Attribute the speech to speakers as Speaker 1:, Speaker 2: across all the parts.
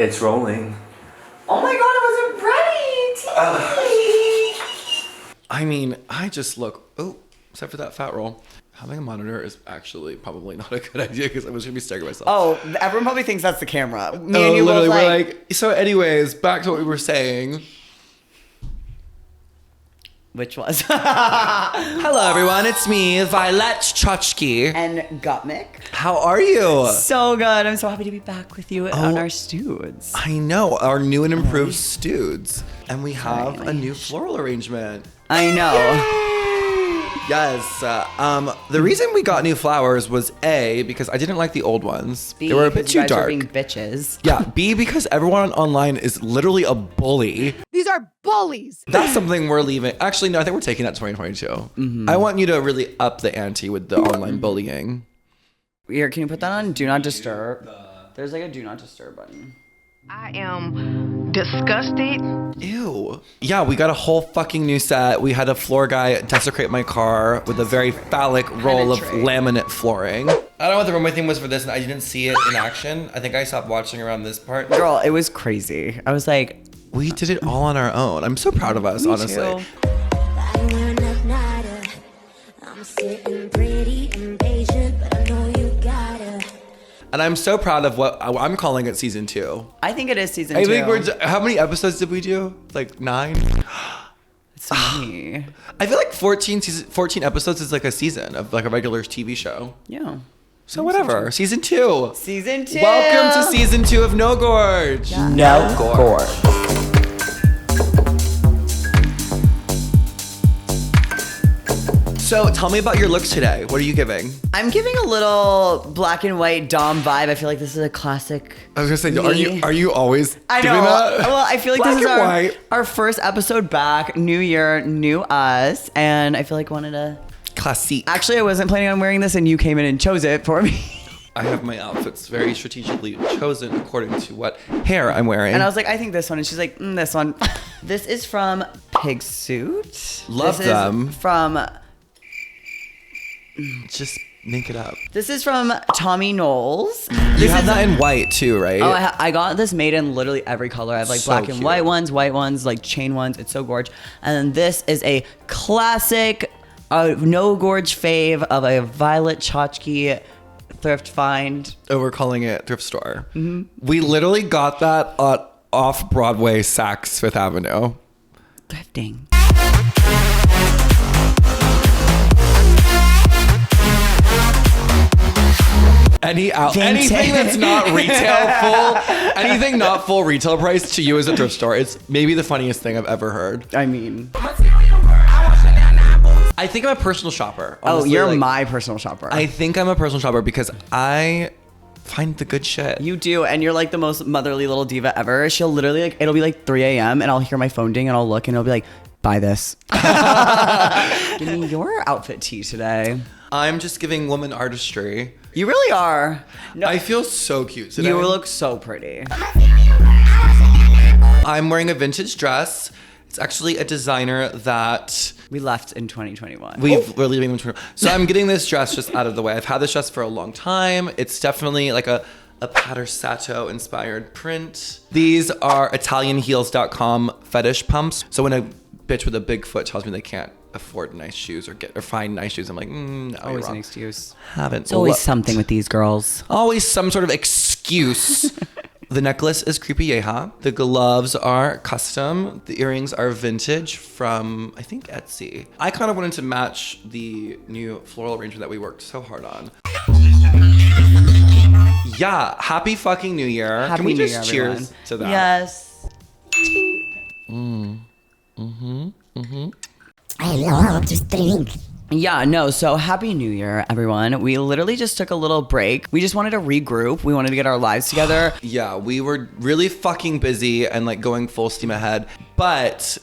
Speaker 1: It's rolling.
Speaker 2: Oh my god, I wasn't ready!
Speaker 3: I mean, I just look... Oh, except for that fat roll. Having a monitor is actually probably not a good idea because I was going to be staring at myself.
Speaker 2: Oh, everyone probably thinks that's the camera.
Speaker 3: Me and you literally were like... So anyways, back to what we were saying.
Speaker 2: Which was...
Speaker 3: Hello, everyone. It's me, Violet Chachki.
Speaker 2: And Gottmik.
Speaker 3: How are you?
Speaker 2: So good. I'm so happy to be back with you on our stoods.
Speaker 3: I know. Our new and improved stoods. And we have a new floral arrangement.
Speaker 2: I know.
Speaker 3: Yay! Yes. The reason we got new flowers was A, because I didn't like the old ones.
Speaker 2: B,
Speaker 3: they were a bit too dark.
Speaker 2: Being bitches.
Speaker 3: Yeah. B, because everyone online is literally a bully.
Speaker 4: These are bullies.
Speaker 3: That's something we're leaving. Actually, no, I think we're taking that 2022. Mm-hmm. I want you to really up the ante with the online bullying.
Speaker 2: Here, can you put that on Do Not Disturb? There's like a Do Not Disturb button.
Speaker 4: I am disgusted.
Speaker 3: Ew. Yeah, we got a whole fucking new set. We had a floor guy desecrate my car with a very phallic roll of laminate flooring. I don't know what the runway thing was for this, and I didn't see it in action. I think I stopped watching around this part.
Speaker 2: Girl, it was crazy. I was like...
Speaker 3: We did it all on our own. I'm so proud of us, honestly.
Speaker 2: Too.
Speaker 5: I'm sitting pretty impatient, but I know you gotta.
Speaker 3: And I'm so proud of what I'm calling it season 2.
Speaker 2: I think it is season 2.
Speaker 3: I think how many episodes did we do? Like 9?
Speaker 2: It's me.
Speaker 3: I feel like 14 episodes is like a season of like a regular TV show.
Speaker 2: Yeah.
Speaker 3: So whatever. Season 2.
Speaker 2: Season 2.
Speaker 3: Welcome to season 2 of No Gorge.
Speaker 2: Yeah. No Gorge.
Speaker 3: So tell me about your looks today. What are you giving?
Speaker 2: I'm giving a little black and white Dom vibe. I feel like this is a classic.
Speaker 3: I was gonna say, are you always doing that?
Speaker 2: Well, I feel like
Speaker 3: Black
Speaker 2: this is
Speaker 3: and
Speaker 2: our first episode back. New year, new us. And I feel like I wanted to...
Speaker 3: Classique.
Speaker 2: Actually, I wasn't planning on wearing this and you came in and chose it for me.
Speaker 3: I have my outfits very strategically chosen according to what hair I'm wearing.
Speaker 2: And I was like, I think this one. And she's like, this one. This is from Pig Suit.
Speaker 3: Love
Speaker 2: this
Speaker 3: them.
Speaker 2: Is from...
Speaker 3: Just make it up.
Speaker 2: This is from Tommy Knowles.
Speaker 3: You have that in white too, right?
Speaker 2: Oh, I got this made in literally every color. I have like
Speaker 3: So
Speaker 2: black and
Speaker 3: cute.
Speaker 2: white ones, like chain ones. It's so gorge. And then this is a classic No Gorge fave of a Violet Chachki thrift find.
Speaker 3: Oh, we're calling it thrift store. Mm-hmm. We literally got that at off-Broadway Saks Fifth Avenue.
Speaker 2: Thrifting.
Speaker 3: Anything that's not anything not full retail price to you as a thrift store, it's maybe the funniest thing I've ever heard.
Speaker 2: I mean...
Speaker 3: I think I'm a personal shopper.
Speaker 2: Oh,
Speaker 3: Honestly,
Speaker 2: you're my personal shopper.
Speaker 3: I think I'm a personal shopper because I find the good shit.
Speaker 2: You do, and you're like the most motherly little diva ever. She'll literally like, it'll be like 3 a.m. and I'll hear my phone ding and I'll look and it'll be like, buy this. Give me your outfit tea today.
Speaker 3: I'm just giving woman artistry.
Speaker 2: You really are. No,
Speaker 3: I feel so cute today.
Speaker 2: you look so pretty.
Speaker 3: I'm wearing a vintage dress. It's actually a designer that
Speaker 2: We left in 2021.
Speaker 3: we're leaving. So I'm getting this dress just out of the way. I've had this dress for a long time. It's definitely like a Patersato inspired print. These are ItalianHeels.com fetish pumps. So when a bitch with a big foot tells me they can't afford nice shoes or find nice shoes, I'm like, no,
Speaker 2: Always
Speaker 3: you're
Speaker 2: an
Speaker 3: wrong.
Speaker 2: excuse.
Speaker 3: Haven't.
Speaker 2: It's always
Speaker 3: looked.
Speaker 2: something with these girls.
Speaker 3: Always some sort of excuse. The necklace is creepy yeha. The gloves are custom. The earrings are vintage from, I think, Etsy. I kind of wanted to match the new floral arrangement that we worked so hard on. Yeah, happy fucking New Year.
Speaker 2: Happy
Speaker 3: Can we
Speaker 2: New
Speaker 3: just
Speaker 2: Year,
Speaker 3: cheers
Speaker 2: everyone.
Speaker 3: to that?
Speaker 2: Yes.
Speaker 5: I love to drink.
Speaker 2: Yeah, no, so happy New Year, everyone. We literally just took a little break. We just wanted to regroup. We wanted to get our lives together.
Speaker 3: Yeah, we were really fucking busy and like going full steam ahead. But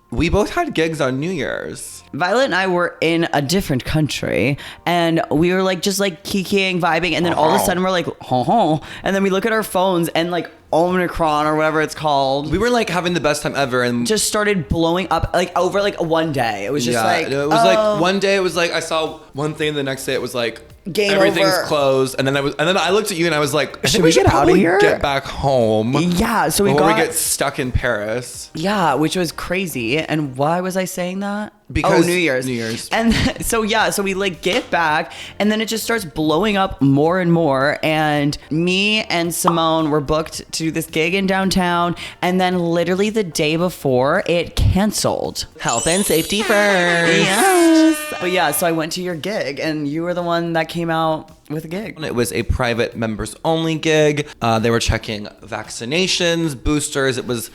Speaker 3: we both had gigs on New Year's.
Speaker 2: Violet and I were in a different country and we were like just like kikiing, vibing, and then all of a sudden we're like, and then we look at our phones and like Omicron or whatever it's called.
Speaker 3: We were like having the best time ever and
Speaker 2: just started blowing up like over like one day. It was just like,
Speaker 3: it was like one day it was like I saw one thing, the next day it was like
Speaker 2: Game
Speaker 3: everything's
Speaker 2: over.
Speaker 3: closed. And then I looked at you and I was like, I think
Speaker 2: Should we get out of
Speaker 3: probably
Speaker 2: here?
Speaker 3: Get back home.
Speaker 2: Yeah, so we
Speaker 3: before
Speaker 2: got...
Speaker 3: we get stuck in Paris.
Speaker 2: Yeah, which was crazy. And why was I saying that?
Speaker 3: Because
Speaker 2: New Year's.
Speaker 3: New Year's.
Speaker 2: And so we like get back and then it just starts blowing up more and more. And me and Simone were booked to do this gig in downtown. And then literally the day before it canceled.
Speaker 3: Health and safety first.
Speaker 2: Yes. But yeah, so I went to your gig and you were the one that came out with a gig.
Speaker 3: It was a private members only gig. They were checking vaccinations, boosters. It was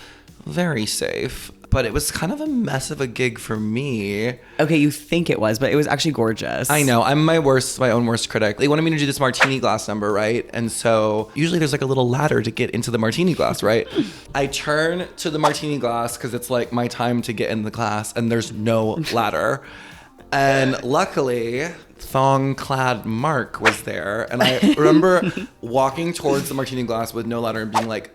Speaker 3: very safe. But it was kind of a mess of a gig for me.
Speaker 2: Okay, you think it was, but it was actually gorgeous.
Speaker 3: I know. I'm my own worst critic. They wanted me to do this martini glass number, right? And so usually there's like a little ladder to get into the martini glass, right? I turn to the martini glass because it's like my time to get in the glass and there's no ladder. And luckily, thong-clad Mark was there. And I remember walking towards the martini glass with no ladder and being like,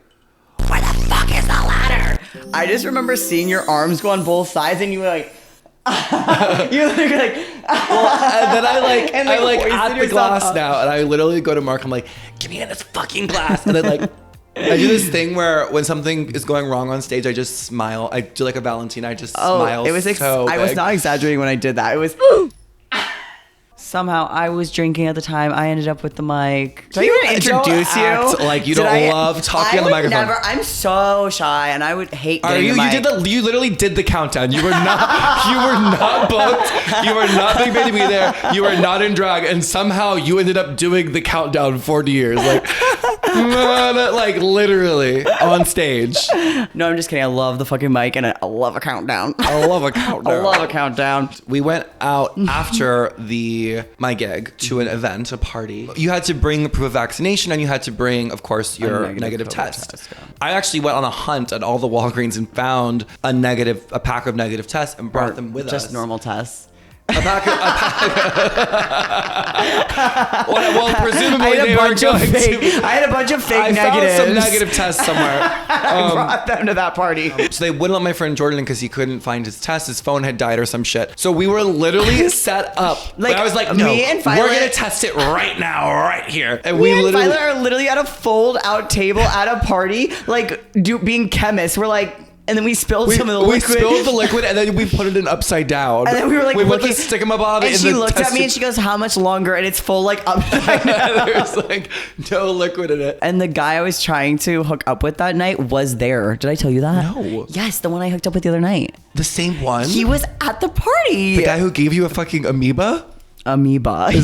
Speaker 3: where the fuck is the ladder?
Speaker 2: I just remember seeing your arms go on both sides, and you were like, you're like,
Speaker 3: and then I
Speaker 2: hoisted
Speaker 3: at the
Speaker 2: yourself
Speaker 3: glass
Speaker 2: up.
Speaker 3: now, and I literally go to Mark. I'm like, get me in this fucking glass, and then like. I do this thing where when something is going wrong on stage, I just smile. I do like a Valentina. I just smile.
Speaker 2: It was
Speaker 3: so
Speaker 2: I was
Speaker 3: big.
Speaker 2: not exaggerating when I did that. It was. Somehow I was drinking at the time. I ended up with the mic. Did I even introduce you?
Speaker 3: Act like you
Speaker 2: Did
Speaker 3: don't love talking on the microphone.
Speaker 2: I'm so shy, and I would hate.
Speaker 3: Are
Speaker 2: getting
Speaker 3: you?
Speaker 2: a mic.
Speaker 3: You literally did the countdown. You were not. You were not booked. You were not being paid to be there. You were not in drag, and somehow you ended up doing the countdown 40 years, like literally on stage.
Speaker 2: No, I'm just kidding. I love the fucking mic, and I love a countdown.
Speaker 3: I love a countdown.
Speaker 2: I love a countdown.
Speaker 3: We went out after my gig to an event, a party. You had to bring proof of vaccination, and you had to bring, of course, your negative
Speaker 2: COVID
Speaker 3: test.
Speaker 2: test, yeah.
Speaker 3: I actually went on a hunt at all the Walgreens and found a pack of negative tests and brought them with us.
Speaker 2: Just normal tests.
Speaker 3: Well, presumably
Speaker 2: I had
Speaker 3: they
Speaker 2: a
Speaker 3: were
Speaker 2: bunch of
Speaker 3: going
Speaker 2: fake.
Speaker 3: to.
Speaker 2: I had a bunch of fake
Speaker 3: I
Speaker 2: negatives.
Speaker 3: found some negative tests somewhere.
Speaker 2: I brought them to that party.
Speaker 3: So they wouldn't let my friend Jordan because he couldn't find his test. His phone had died or some shit. So we were literally set up.
Speaker 2: Like,
Speaker 3: I was like, no,
Speaker 2: me and
Speaker 3: we're
Speaker 2: Violet-
Speaker 3: gonna test it right now, right here. And
Speaker 2: We
Speaker 3: we
Speaker 2: and
Speaker 3: literally.
Speaker 2: Violet are literally at a fold-out table at a party, like being chemists. We're like, and then we spilled some of the
Speaker 3: we
Speaker 2: liquid.
Speaker 3: spilled the liquid and then we put it in upside down.
Speaker 2: And then we were like,
Speaker 3: we went to
Speaker 2: looking,
Speaker 3: stick him up on it.
Speaker 2: and she looked at me and she goes, "How much longer?" And it's full like upside down.
Speaker 3: There's like no liquid in it.
Speaker 2: And the guy I was trying to hook up with that night was there. Did I tell you that?
Speaker 3: No.
Speaker 2: Yes, the one I hooked up with the other night.
Speaker 3: The same one.
Speaker 2: He was at the party.
Speaker 3: The guy who gave you a fucking amoeba.
Speaker 2: Amoeba.
Speaker 3: We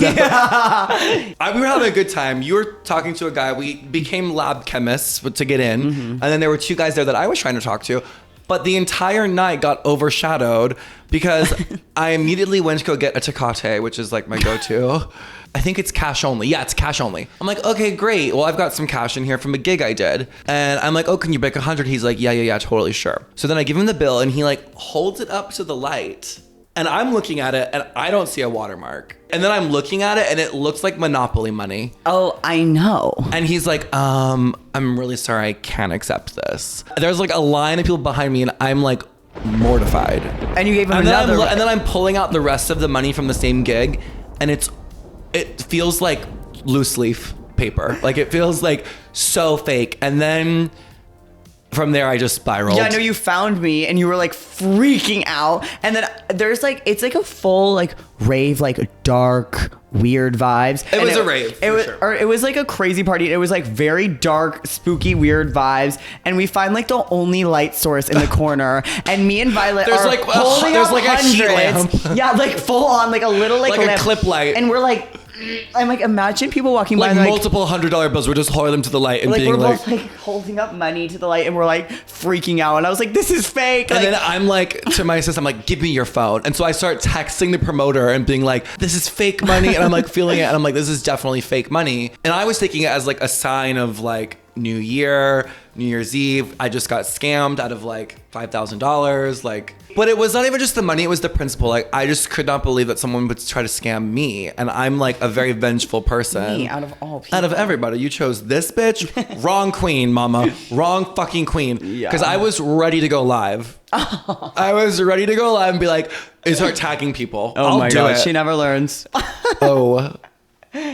Speaker 3: were having a good time. You were talking to a guy. We became lab chemists to get in. And then there were two guys there that I was trying to talk to. But the entire night got overshadowed because I immediately went to go get a Tecate, which is like my go-to. I think it's cash only. Yeah, it's cash only. I'm like, okay, great. Well, I've got some cash in here from a gig I did. And I'm like, oh, can you break 100? He's like, yeah, totally sure. So then I give him the bill and he like holds it up to the light. And I'm looking at it and I don't see a watermark. And then I'm looking at it and it looks like Monopoly money.
Speaker 2: Oh, I know.
Speaker 3: And he's like, I'm really sorry, I can't accept this. There's like a line of people behind me and I'm like mortified.
Speaker 2: And you gave him
Speaker 3: And then,
Speaker 2: another.
Speaker 3: and then I'm pulling out the rest of the money from the same gig and it feels like loose leaf paper. Like it feels like so fake. And then from there, I just spiraled.
Speaker 2: Yeah, no, you found me and you were like freaking out. And then there's like, it's like a full like rave, like dark, weird vibes.
Speaker 3: It
Speaker 2: And
Speaker 3: was a rave, for sure.
Speaker 2: Or it was like a crazy party. It was like very dark, spooky, weird vibes. And we find like the only light source in the corner. And me and Violet
Speaker 3: There's
Speaker 2: are
Speaker 3: like
Speaker 2: holding
Speaker 3: there's
Speaker 2: up
Speaker 3: like a heat
Speaker 2: hundreds.
Speaker 3: lamp.
Speaker 2: Yeah, like full on, like a little like
Speaker 3: a
Speaker 2: lamp.
Speaker 3: clip light.
Speaker 2: And we're like, I'm like, imagine people walking by
Speaker 3: like
Speaker 2: and
Speaker 3: multiple $100 bills. We're just holding them to the light and
Speaker 2: like
Speaker 3: being
Speaker 2: we're
Speaker 3: like.
Speaker 2: both like holding up money to the light and we're like freaking out. And I was like, this is fake.
Speaker 3: And
Speaker 2: Like,
Speaker 3: then I'm like to my assistant, I'm like, give me your phone. And so I start texting the promoter and being like, this is fake money. And I'm like feeling it. And I'm like, this is definitely fake money. And I was taking it as like a sign of like New Year, New Year's Eve. I just got scammed out of like $5,000. Like, but it was not even just the money. It was the principle. Like, I just could not believe that someone would try to scam me. And I'm like a very vengeful person.
Speaker 2: me, out of all people.
Speaker 3: Out of everybody, you chose this bitch. Wrong queen, mama. Wrong fucking queen.
Speaker 2: Yeah.
Speaker 3: Because I was ready to go live. I was ready to go live and be like, and start tagging people.
Speaker 2: Oh
Speaker 3: I'll
Speaker 2: my
Speaker 3: do
Speaker 2: God,
Speaker 3: it.
Speaker 2: she never learns.
Speaker 3: Oh.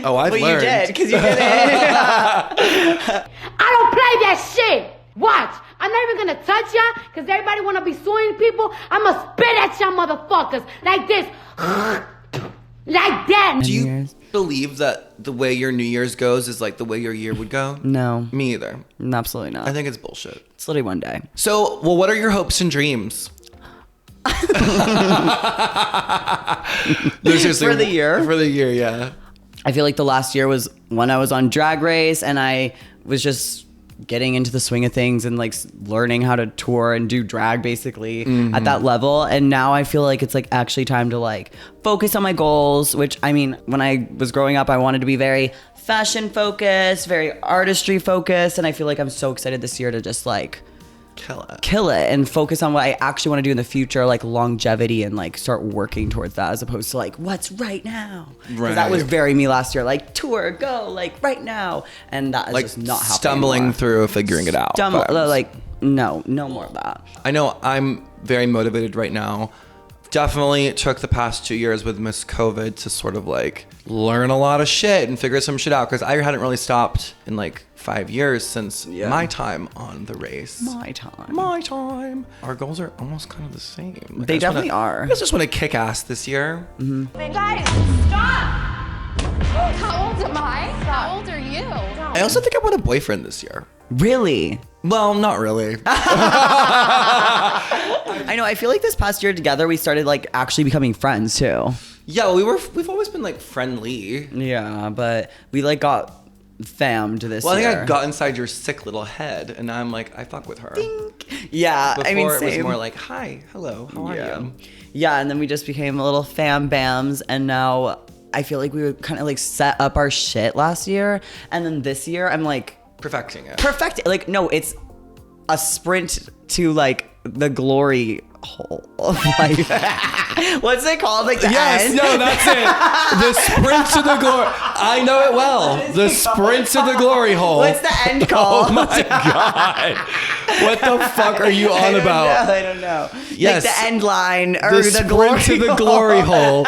Speaker 3: Oh, I've
Speaker 2: Well, you
Speaker 3: learned.
Speaker 2: did, because you did it.
Speaker 1: I don't play that shit. Watch. I'm not even gonna touch y'all because everybody wanna be suing people. I'ma spit at y'all motherfuckers like this. Like that.
Speaker 3: Do you
Speaker 2: Year's.
Speaker 3: believe that the way your New Year's goes is like the way your year would go?
Speaker 2: No,
Speaker 3: Me either.
Speaker 2: absolutely not.
Speaker 3: I think it's bullshit.
Speaker 2: It's literally one day.
Speaker 3: So, well, what are your hopes and dreams? No, seriously,
Speaker 2: For the year?
Speaker 3: For the year, yeah.
Speaker 2: I feel like the last year was when I was on Drag Race and I was just getting into the swing of things and like learning how to tour and do drag basically at that level. And now I feel like it's like actually time to like focus on my goals, which I mean, when I was growing up, I wanted to be very fashion focused, very artistry focused. And I feel like I'm so excited this year to just like kill it and focus on what I actually want to do in the future, like longevity, and like start working towards that as opposed to like what's right now. Because that was
Speaker 3: Right.
Speaker 2: very me last year, like tour, go, like right now. And that is
Speaker 3: Like
Speaker 2: just not happening
Speaker 3: stumbling
Speaker 2: anymore.
Speaker 3: through figuring it out. vibes.
Speaker 2: Like no more of that.
Speaker 3: I know I'm very motivated right now. Definitely took the past 2 years with Miss COVID to sort of like learn a lot of shit and figure some shit out because I hadn't really stopped in like 5 years since my time on the race.
Speaker 2: My time.
Speaker 3: My time. Our goals are almost kind of the same. Like,
Speaker 2: They
Speaker 3: I just
Speaker 2: definitely
Speaker 3: wanna-
Speaker 2: are.
Speaker 3: I just want to kick ass this year.
Speaker 6: Guys, stop! How old am I? How old are you?
Speaker 3: I also think I want a boyfriend this year.
Speaker 2: Really?
Speaker 3: Well, not really.
Speaker 2: I know. I feel like this past year together, we started like actually becoming friends too.
Speaker 3: Yeah, well, we've always been like friendly.
Speaker 2: Yeah, but we like got fammed this
Speaker 3: Well, I
Speaker 2: year.
Speaker 3: think I got inside your sick little head, and now I'm like, I fuck with her.
Speaker 2: Yeah,
Speaker 3: Before
Speaker 2: I mean,
Speaker 3: it was
Speaker 2: same.
Speaker 3: more like, hi, hello, how are you?
Speaker 2: Yeah, and then we just became a little fam bams, and now I feel like we were kind of like set up our shit last year, and then this year I'm like
Speaker 3: Perfecting it.
Speaker 2: perfect. Like no, it's a sprint to like the glory hole. Like, what's it called? Like the end?
Speaker 3: No, that's it. The sprint to the glory. I know it well. The sprint to the glory hole.
Speaker 2: What's the end called?
Speaker 3: Oh my god! What the fuck are you on about?
Speaker 2: I don't know.
Speaker 3: Yes.
Speaker 2: Like the end line or
Speaker 3: The
Speaker 2: the,
Speaker 3: sprint
Speaker 2: glory
Speaker 3: to the glory hole.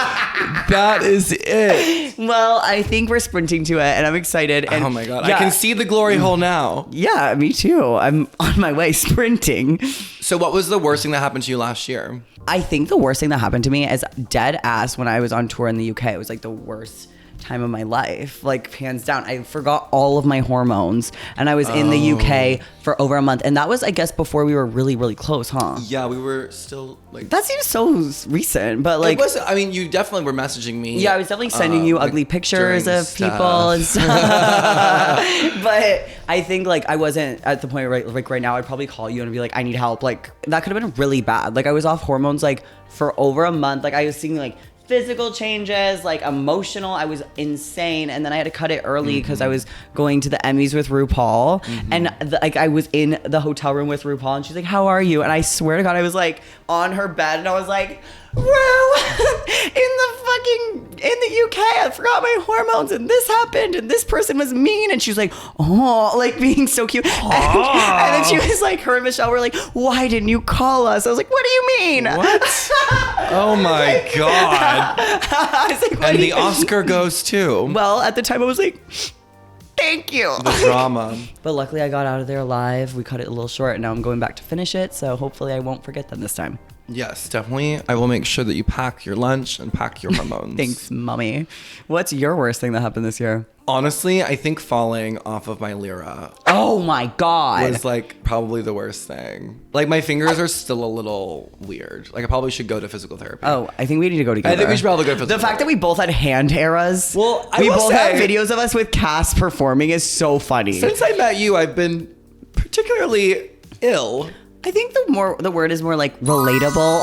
Speaker 3: That is it.
Speaker 2: Well, I think we're sprinting to it, and I'm excited. And
Speaker 3: Oh my god!
Speaker 2: yeah,
Speaker 3: I can see the glory hole now.
Speaker 2: Yeah, me too. I'm on my way sprinting.
Speaker 3: So, what was the worst thing that happened to you last year?
Speaker 2: I think the worst thing that happened to me is dead ass when I was on tour in the UK. It was like the worst time of my life, like hands down. I forgot all of my hormones, and I was in the UK for over a month, and that was, I guess, before we were really, really close, huh?
Speaker 3: Yeah, we were still like.
Speaker 2: That seems so recent, but like,
Speaker 3: It was, I mean, you definitely were messaging me.
Speaker 2: yeah, I was definitely sending you
Speaker 3: like,
Speaker 2: ugly pictures
Speaker 3: during
Speaker 2: of
Speaker 3: stuff.
Speaker 2: people and stuff. But I think like I wasn't at the point right now. I'd probably call you and be like, I need help. Like that could have been really bad. Like I was off hormones like for over a month. Like I was seeing like physical changes, like emotional. I was insane, and then I had to cut it early because I was going to the Emmys with RuPaul, and like I was in the hotel room with RuPaul, and she's like, "How are you?" And I swear to God, I was like on her bed, and I was like, "Ru, in the UK, I forgot my hormones, and this happened, and this person was mean," and she was like, "Oh," like being so cute, and then she was like, her and Michelle were like, "Why didn't you call us?" I was like, "What do you mean?"
Speaker 3: What? Oh my god!
Speaker 2: I was like, what
Speaker 3: And
Speaker 2: do
Speaker 3: the
Speaker 2: you-
Speaker 3: Oscar goes too.
Speaker 2: Well, at the time I was like, thank you.
Speaker 3: The drama.
Speaker 2: But luckily I got out of there alive. We cut it a little short, and now I'm going back to finish it. So hopefully I won't forget them this time.
Speaker 3: Yes, definitely. I will make sure that you pack your lunch and pack your hormones.
Speaker 2: Thanks, mommy. What's your worst thing that happened this year?
Speaker 3: Honestly, I think falling off of my Lyra
Speaker 2: Oh my God.
Speaker 3: was like probably the worst thing. Like my fingers are still a little weird. Like I probably should go to physical therapy.
Speaker 2: Oh, I think we need to go together.
Speaker 3: I think we should probably go to
Speaker 2: The
Speaker 3: physical
Speaker 2: fact that we both had hand eras.
Speaker 3: Well, I
Speaker 2: we
Speaker 3: will
Speaker 2: both
Speaker 3: say-
Speaker 2: have videos of us with Cass performing is so funny.
Speaker 3: Since I met you, I've been particularly ill.
Speaker 2: I think the word is more like relatable.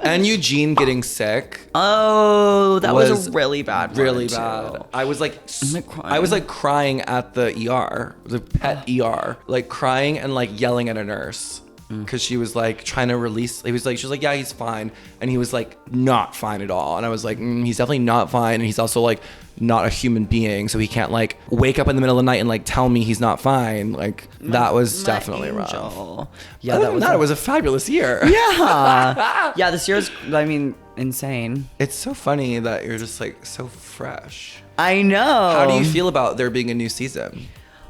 Speaker 3: And Eugene getting sick.
Speaker 2: Oh, that was
Speaker 3: Was
Speaker 2: a really bad one,
Speaker 3: Really
Speaker 2: too.
Speaker 3: bad. I was like,
Speaker 2: like crying.
Speaker 3: I was like crying at the ER, the pet ER, like crying and like yelling at a nurse. because she was like trying to release. She was like, yeah, he's fine, and he was like not fine at all. And I was like, he's definitely not fine, and he's also like not a human being, so he can't like wake up in the middle of the night and like tell me he's not fine. Like that was definitely rough.
Speaker 2: Yeah,
Speaker 3: It was a fabulous year.
Speaker 2: Yeah. Yeah, this year's, I mean, insane.
Speaker 3: It's so funny that you're just like so fresh.
Speaker 2: I know.
Speaker 3: How do you feel about there being a new season?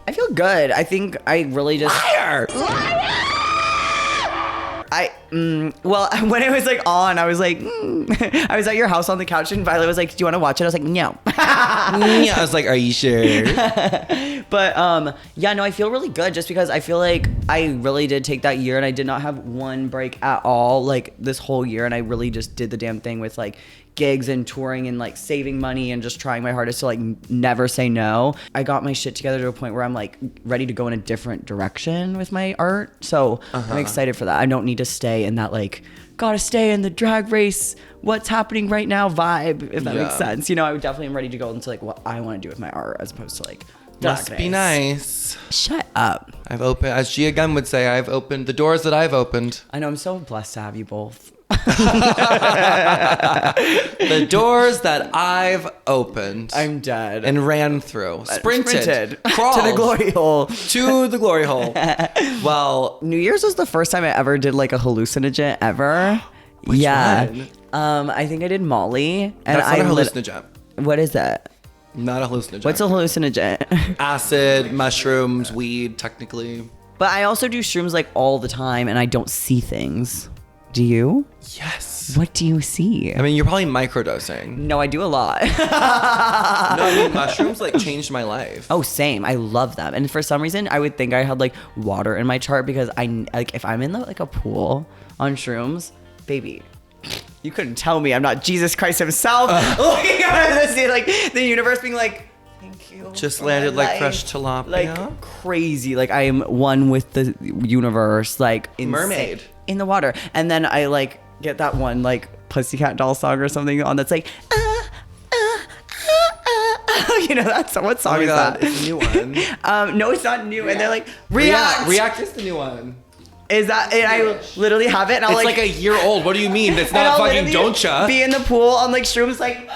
Speaker 2: I feel good. I think I really just...
Speaker 3: Liar!
Speaker 2: Well, when it was like on, I was like, I was at your house on the couch and Violet was like, do you want to watch it? I was like, no.
Speaker 3: Yeah, I was like, are you sure?
Speaker 2: But yeah, no, I feel really good just because I feel like I really did take that year and I did not have one break at all, like this whole year. And I really just did the damn thing with like gigs and touring and like saving money and just trying my hardest to like never say no. I got my shit together to a point where I'm like ready to go in a different direction with my art. So I'm excited for that. I don't need to stay in that like, gotta stay in the drag race, what's happening right now vibe, if that makes sense. You know, I definitely am ready to go into like what I want to do with my art as opposed to like
Speaker 3: Must be nice.
Speaker 2: Shut up.
Speaker 3: I've opened, as Gia Gunn would say, I've opened the doors that I've opened.
Speaker 2: I know, I'm so blessed to have you both.
Speaker 3: The doors that I've opened.
Speaker 2: I'm dead.
Speaker 3: And ran through. Sprinted. Crawled.
Speaker 2: To the glory hole.
Speaker 3: To the glory hole. Well,
Speaker 2: New Year's was the first time I ever did like a hallucinogen ever.
Speaker 3: Which one?
Speaker 2: I think I did Molly. And
Speaker 3: that's not a hallucinogen.
Speaker 2: What is that?
Speaker 3: Not a hallucinogen.
Speaker 2: What's a hallucinogen?
Speaker 3: Acid, mushrooms, weed, technically.
Speaker 2: But I also do shrooms like all the time and I don't see things. Do you?
Speaker 3: Yes.
Speaker 2: What do you see?
Speaker 3: I mean, you're probably microdosing.
Speaker 2: No, I do a lot.
Speaker 3: No, I mean, mushrooms like changed my life.
Speaker 2: Oh, same. I love them. And for some reason, I would think I had like water in my chart because I like if I'm in like a pool on shrooms, baby, you couldn't tell me I'm not Jesus Christ himself looking at the sea, like the universe being like, thank you.
Speaker 3: Just landed like fresh tilapia.
Speaker 2: Like crazy. Like I am one with the universe. Like
Speaker 3: mermaid.
Speaker 2: In the water. And then I like get that one like Pussycat Doll song or something on that's like you know that song. What song is that?
Speaker 3: It's a new one.
Speaker 2: No, it's not new. And they're like React.
Speaker 3: React is the new one.
Speaker 2: Is that? And I literally have it. And I'll
Speaker 3: it's like a year old. What do you mean? It's not fucking Don'tcha.
Speaker 2: Be in the pool on like shrooms like.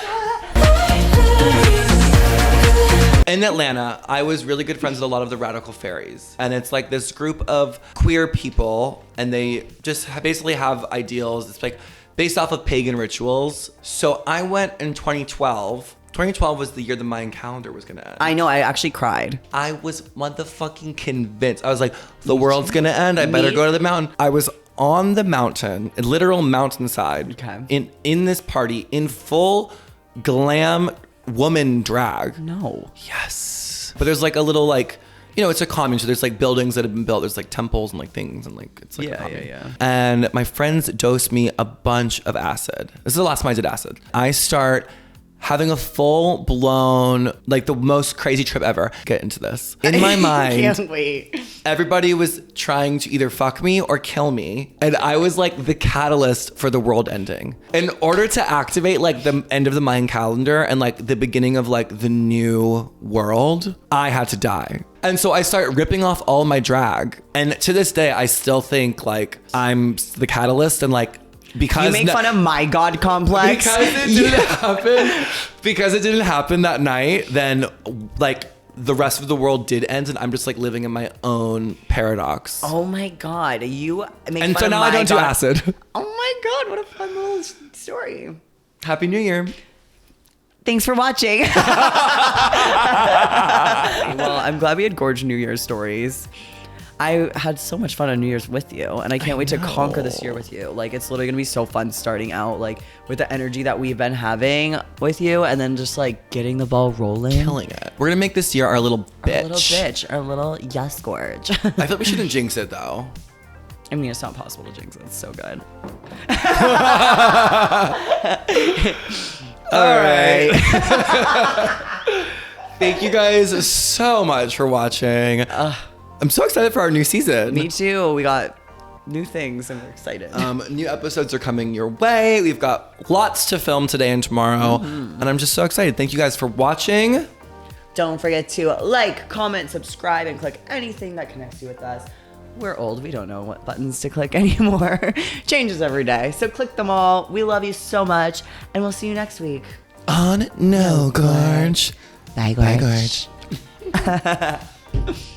Speaker 3: In Atlanta, I was really good friends with a lot of the Radical Fairies. And it's like this group of queer people, and they just basically have ideals. It's like based off of pagan rituals. So I went in 2012. 2012 was the year the Mayan calendar was gonna end.
Speaker 2: I know, I actually cried.
Speaker 3: I was motherfucking convinced. I was like, the world's gonna end. I better go to the mountain. I was on the mountain, a literal mountainside, in this party, in full glam woman drag.
Speaker 2: No.
Speaker 3: Yes. But there's like a little like, you know, it's a commune, so there's like buildings that have been built. There's like temples and like things and like it's like a commune.
Speaker 2: Yeah.
Speaker 3: And my friends dosed me a bunch of acid. This is the last time I did acid. I start having a full blown, like the most crazy trip ever. Get into this. In my mind,
Speaker 2: can't wait.
Speaker 3: Everybody was trying to either fuck me or kill me. And I was like the catalyst for the world ending. In order to activate like the end of the Mayan calendar and like the beginning of like the new world, I had to die. And so I start ripping off all my drag. And to this day, I still think like I'm the catalyst and like, because
Speaker 2: you make fun of my God complex.
Speaker 3: Because it didn't happen that night, then like the rest of the world did end and I'm just like living in my own paradox.
Speaker 2: Oh my God. You make
Speaker 3: and
Speaker 2: fun
Speaker 3: so
Speaker 2: of
Speaker 3: now
Speaker 2: my
Speaker 3: I don't
Speaker 2: God.
Speaker 3: do acid.
Speaker 2: Oh my God, what a fun little story.
Speaker 3: Happy New Year.
Speaker 2: Thanks for watching. Well, I'm glad we had Gorge New Year's stories. I had so much fun on New Year's with you, and I can't wait to conquer this year with you. Like, it's literally gonna be so fun starting out, like, with the energy that we've been having with you, and then just, like, getting the ball rolling.
Speaker 3: Killing it. We're gonna make this year our little bitch.
Speaker 2: Our little bitch. Our little yes Gorge.
Speaker 3: I feel like we shouldn't jinx it, though.
Speaker 2: I mean, it's not possible to jinx it. It's so good.
Speaker 3: All right. Thank you guys so much for watching. I'm so excited for our new season.
Speaker 2: Me too. We got new things and we're excited.
Speaker 3: New episodes are coming your way. We've got lots to film today and tomorrow. And I'm just so excited. Thank you guys for watching.
Speaker 2: Don't forget to like, comment, subscribe, and click anything that connects you with us. We're old. We don't know what buttons to click anymore. Changes every day. So click them all. We love you so much. And we'll see you next week.
Speaker 3: On No Gorge.
Speaker 2: Bye, Gorge.
Speaker 3: Bye, Gorge.